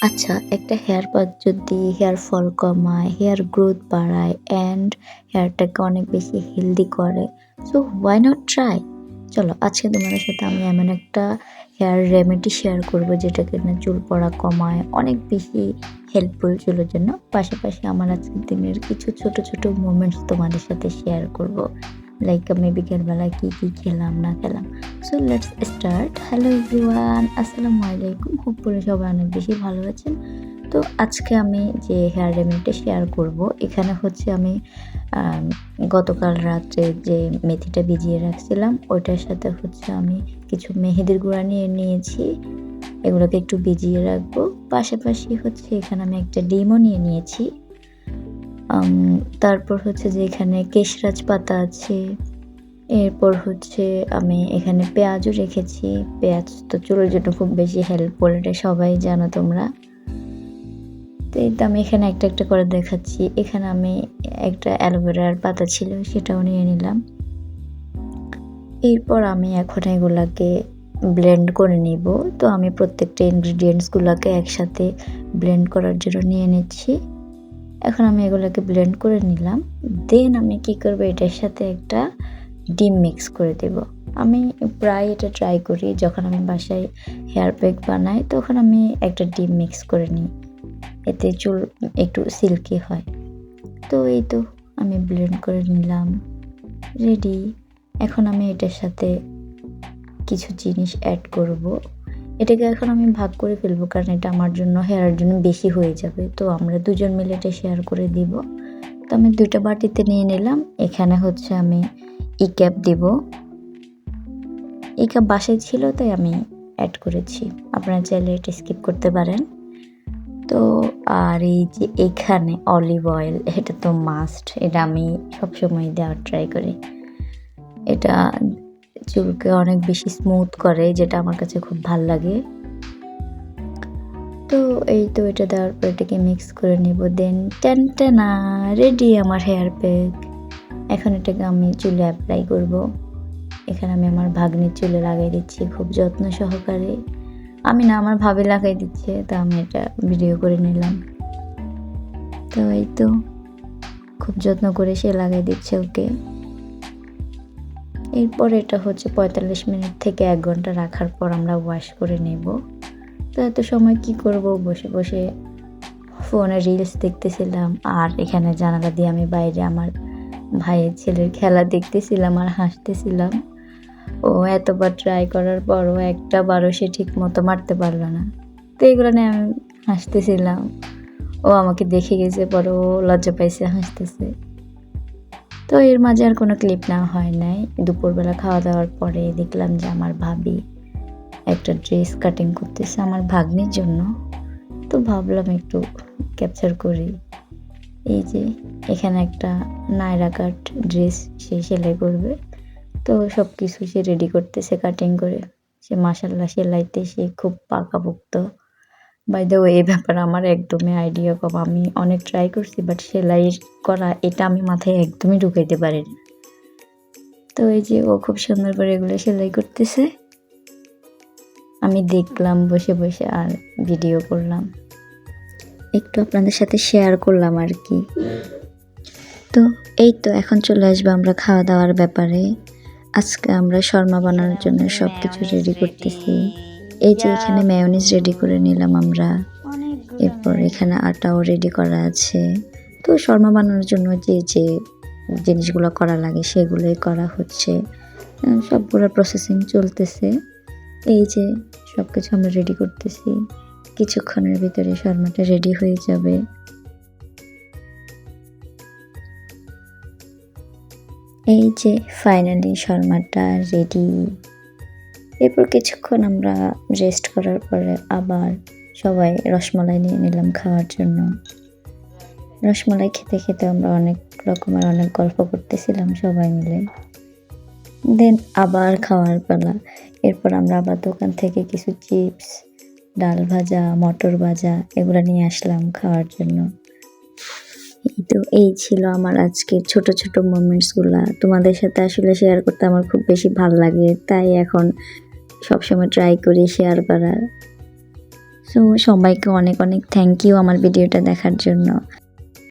আচ্ছা, একটা hair pack যদি হেয়ার ফল কমায়, হেয়ার গ্রোথ বাড়ায় অ্যান্ড হেয়ারটাকে অনেক বেশি হেলদি করে। So why not try? চলো আজকে তোমাদের সাথে আমি এমন একটা হেয়ার রেমেডি শেয়ার করব যেটা কিনা চুল পড়া কমায়, অনেক বেশি হেল্পফুল চুলের জন্য। পাশাপাশি আমার আজকের দিনের কিছু ছোট, ছোট মোমেন্টস তোমাদের সাথে শেয়ার করব। লাইক আমি বিকেলবেলা কী খেলাম না খেলাম। So let's start. Hello everyone, আসসালামু আলাইকুম। হোপফুলি সবাই অনেক বেশি ভালো আছেন। তো আজকে আমি যে হেয়ার রেমেডিটা শেয়ার করব, এখানে হচ্ছে আমি গতকাল রাত্রে যে মেথিটা ভিজিয়ে রাখছিলাম ওইটার সাথে হচ্ছে আমি কিছু মেহেদির গুঁড়া নিয়ে নিয়েছি। এগুলোকে একটু ভিজিয়ে রাখবো। পাশাপাশি হচ্ছে এখানে আমি একটা ডিমও নিয়ে নিয়েছি। তারপর হচ্ছে যে এখানে কেশরাজ পাতা আছে। এরপর হচ্ছে আমি এখানে পেঁয়াজও রেখেছি। পেঁয়াজ তো চুলের জন্য খুব বেশি হেল্পফুল, এটা সবাই জানো তোমরা। তো এই তো আমি এখানে একটা একটা করে দেখাচ্ছি। এখানে আমি একটা অ্যালোভেরার পাতা ছিল সেটাও নিয়ে নিলাম। এরপর আমি এখন এগুলাকে ব্লেন্ড করে নিব। তো আমি প্রত্যেকটা ইনগ্রিডিয়েন্টসগুলোকে একসাথে ব্লেন্ড করার জন্য নিয়ে নিচ্ছি। এখন আমি এগুলোকে ব্লেন্ড করে নিলাম। দেন আমি কি করব, এটার সাথে একটা ডিম মিক্স করে দেব। আমি প্রায় এটা ট্রাই করি যখন আমি বাসায় হেয়ার প্যাক বানাই, তখন আমি একটা ডিম মিক্স করে নিই, এতে চুল একটু সিল্কি হয়। তো এই তো আমি ব্লেন্ড করে নিলাম, রেডি। এখন আমি এটার সাথে কিছু জিনিস অ্যাড করব। এটাকে এখন আমি ভাগ করে ফেলবো, কারণ এটা আমার জন্য হেয়ারের জন্য বেশি হয়ে যাবে। তো আমরা দুজন মিলে এটা শেয়ার করে দিব। তো আমি 2টা বাটিতে নিয়ে নিলাম। এখানে হচ্ছে আমি ক্যাপ দিব। ক্যাপ বাসায় ছিল তাই আমি অ্যাড করেছি, আপনারা চাইলে এটা স্কিপ করতে পারেন। তো আর এই যে এখানে অলিভ অয়েল, এটা তো মাস্ট, এটা আমি সবসময় দেওয়ার ট্রাই করি। এটা চুলকে অনেক বেশি স্মুথ করে, যেটা আমার কাছে খুব ভাল লাগে। তো এই তো এটা দেওয়ার পর এটাকে মিক্স করে নেব। দেন টেনটেনা রেডি আমার হেয়ার প্যাক। এখন এটাকে আমি চুলে অ্যাপ্লাই করব। এখানে আমি আমার ভাগ্নির চুলে লাগাই দিচ্ছি খুব যত্ন সহকারে। আমি না, আমার ভাবি লাগাই দিচ্ছে, তো আমি এটা ভিডিও করে নিলাম। তো এই তো খুব যত্ন করে সে লাগাই দিচ্ছে ওকে। এরপর এটা হচ্ছে 45 মিনিট থেকে 1 ঘন্টা রাখার পর আমরা ওয়াশ করে নেব। তো এত সময় কি করব, বসে বসে ফোনে রিলস দেখতেছিলাম, আর এখানে জানালা দিয়ে আমি বাইরে আমার ভাইয়ের ছেলের খেলা দেখতেছিলাম আর হাসতেছিলাম। ও এতবার ট্রাই করার পরও একটা বারও সে ঠিক মতো মারতে পারলো না। তো এগুলো নিয়ে আমি হাসতেছিলাম। ও আমাকে দেখে গেছে, পরে ও লজ্জা পাইছে, হাসতেছে। তো এর মাঝে আর কোনো ক্লিপ নেওয়া হয় নাই। দুপুরবেলা খাওয়া দাওয়ার পরে দেখলাম যে আমার ভাবি একটা ড্রেস কাটিং করতেছে আমার ভাগ্নির জন্য। তো ভাবলাম একটু ক্যাপচার করি। এই যে এখানে একটা নায়রা কাট ড্রেস সে সেলাই করবে। তো সব কিছু সে রেডি করতেছে কাটিং করে। সে মাশাআল্লাহ সেলাইতে সে খুব পাকাপোক্ত। বাই দ্য ওয়ে, এই ব্যাপারে আমার একদমই আইডিয়া কম। আমি অনেক ট্রাই করছি, বাট সেলাই করা এটা আমি মাথায় একদমই ঢুকাইতে পারি না। তো এই যে ও খুব সুন্দর করে এগুলো সেলাই করতেছে, আমি দেখলাম বসে বসে আর ভিডিও করলাম, একটু আপনাদের সাথে শেয়ার করলাম আর কি। তো এই তো এখন চলে আসবো আমরা খাওয়া দাওয়ার ব্যাপারে। আজকে আমরা শর্মা বানানোর জন্য সব কিছু রেডি করতেছি। এই যে এখানে মেয়োনিজ রেডি করে নিলাম আমরা। এরপর এখানে আটাও রেডি করা আছে। তো শর্মা বানানোর জন্য যে যে জিনিসগুলো করা লাগে সেগুলোই করা হচ্ছে। সবগুলো প্রসেসিং চলতেছে। এই যে সব কিছু আমরা রেডি করতেছি, কিছুক্ষণের ভিতরে শর্মাটা রেডি হয়ে যাবে। এই যে ফাইনালি শর্মাটা রেডি। এরপর কিছুক্ষণ আমরা রেস্ট করার পরে আবার সবাই রসমালাই নিয়ে নিলাম খাওয়ার জন্য। রসমালাই খেতে খেতে আমরা অনেক রকমের অনেক গল্প করতেছিলাম সবাই মিলে। দেন আবার খাওয়ার পালা। এরপর আমরা আবার দোকান থেকে কিছু চিপস, ডাল ভাজা, মটর ভাজা এগুলো নিয়ে আসলাম খাওয়ার জন্য। তো এই ছিল আমার আজকের ছোট ছোট মোমেন্টসগুলা। তোমাদের সাথে আসলে শেয়ার করতে আমার খুব বেশি ভালো লাগে, তাই এখন সবসময় ট্রাই করি শেয়ার করার। সো সবাইকে অনেক অনেক থ্যাংক ইউ আমার ভিডিওটা দেখার জন্য।